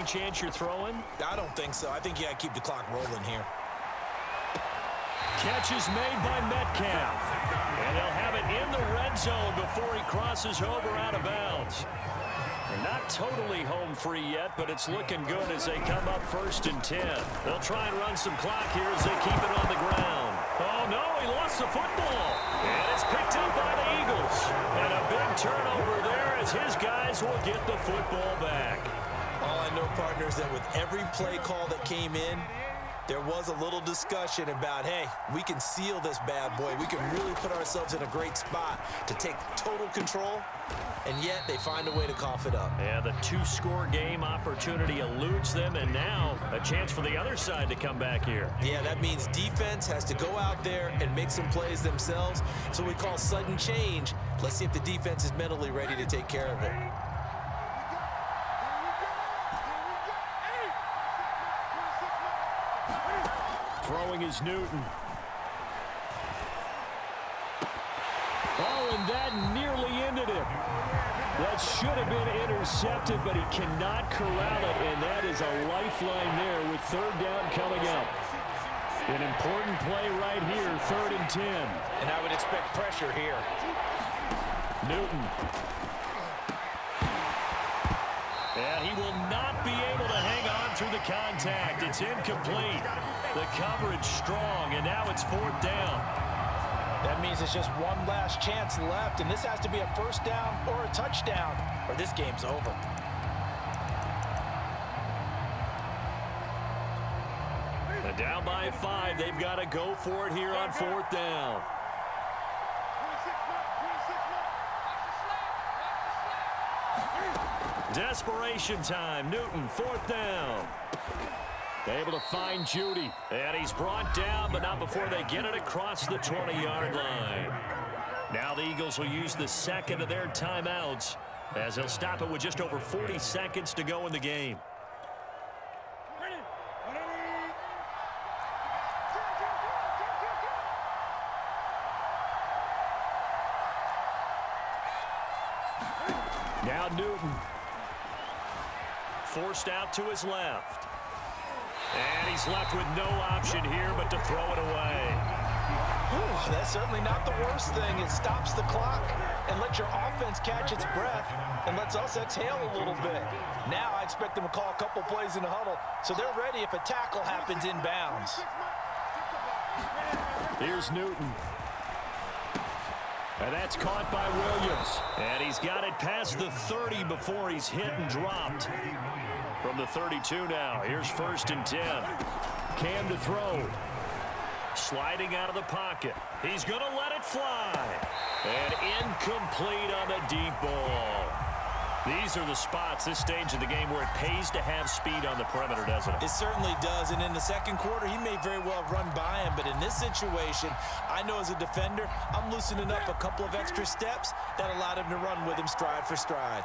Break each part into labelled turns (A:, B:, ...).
A: chance you're throwing?
B: I don't think so. I think you got to keep the clock rolling here.
A: Catch is made by Metcalf. And they'll have it in the red zone before he crosses over out of bounds. They're not totally home free yet, but it's looking good as they come up 1st and 10. They'll try and run some clock here as they keep it on the ground. Oh, no, he lost the football. And it's picked up by the Eagles. And a big turnover there as his guys will get the football back.
B: All I know, partner, is that with every play call that came in, there was a little discussion about, hey, we can seal this bad boy. We can really put ourselves in a great spot to take total control, and yet they find a way to cough it up.
A: Yeah, the 2-score game opportunity eludes them, and now a chance for the other side to come back here.
B: Yeah, that means defense has to go out there and make some plays themselves. So we call sudden change. Let's see if the defense is mentally ready to take care of it.
A: Throwing is Newton. Oh, and that nearly ended it. That should have been intercepted, but he cannot corral it, and that is a lifeline there with 3rd down coming up. An important play right here, 3rd and 10.
B: And I would expect pressure here.
A: Newton. And he will not be able to hang on through the contact. It's incomplete. The coverage strong, and now it's 4th down.
B: That means it's just one last chance left, and this has to be a 1st down or a touchdown, or this game's over.
A: And down by 5, they've got to go for it here on 4th down. Desperation time. Newton, 4th down. Able to find Judy. And he's brought down, but not before they get it across the 20-yard line. Now the Eagles will use the 2nd of their timeouts as they'll stop it with just over 40 seconds to go in the game. Now Newton. Forced out to his left. And he's left with no option here but to throw it away.
B: Whew, that's certainly not the worst thing. It stops the clock and lets your offense catch its breath and lets us exhale a little bit. Now I expect them to call a couple plays in the huddle so they're ready if a tackle happens inbounds.
A: Here's Newton. And that's caught by Williams. And he's got it past the 30 before he's hit and dropped. From the 32 now, here's 1st and 10. Cam to throw. Sliding out of the pocket. He's going to let it fly. And incomplete on the deep ball. These are the spots, this stage of the game, where it pays to have speed on the perimeter, doesn't it?
B: It certainly does, and in the 2nd quarter, he may very well have run by him, but in this situation, I know as a defender, I'm loosening up a couple of extra steps that allowed him to run with him stride for stride.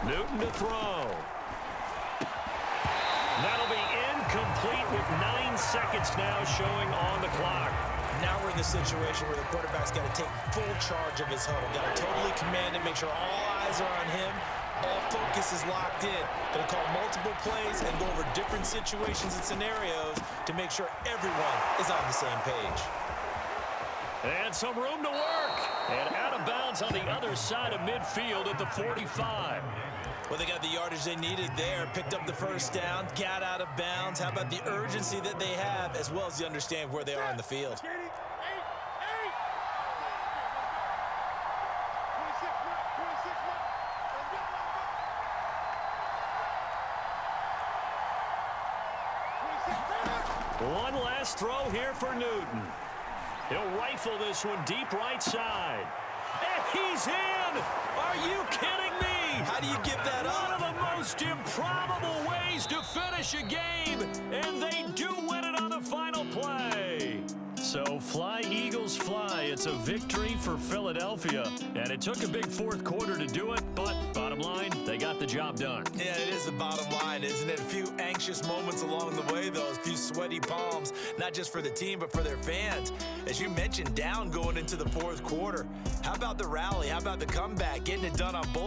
A: Newton to throw. That'll be incomplete with 9 seconds now showing on the clock.
B: Now we're in the situation where the quarterback's got to take full charge of his huddle. Got to totally command it, make sure all eyes are on him. All focus is locked in. Going to call multiple plays and go over different situations and scenarios to make sure everyone is on the same page.
A: And some room to work. And out of bounds on the other side of midfield at the 45.
B: Well, they got the yardage they needed there, picked up the 1st down, got out of bounds. How about the urgency that they have, as well as the understand where they are in the field?
A: One last throw here for Newton. He'll rifle this one deep right side. And he's in! Are you kidding me?
B: How do you give that up?
A: One of the most improbable ways to finish a game, and they do win it on the final play. So fly, Eagles, fly. It's a victory for Philadelphia. And it took a big fourth quarter to do it, but bottom line, they got the job done.
B: Yeah, it is the bottom line, isn't it? A few anxious moments along the way, though. A few sweaty palms, not just for the team, but for their fans. As you mentioned, down going into the fourth quarter. How about the rally? How about the comeback? Getting it done on both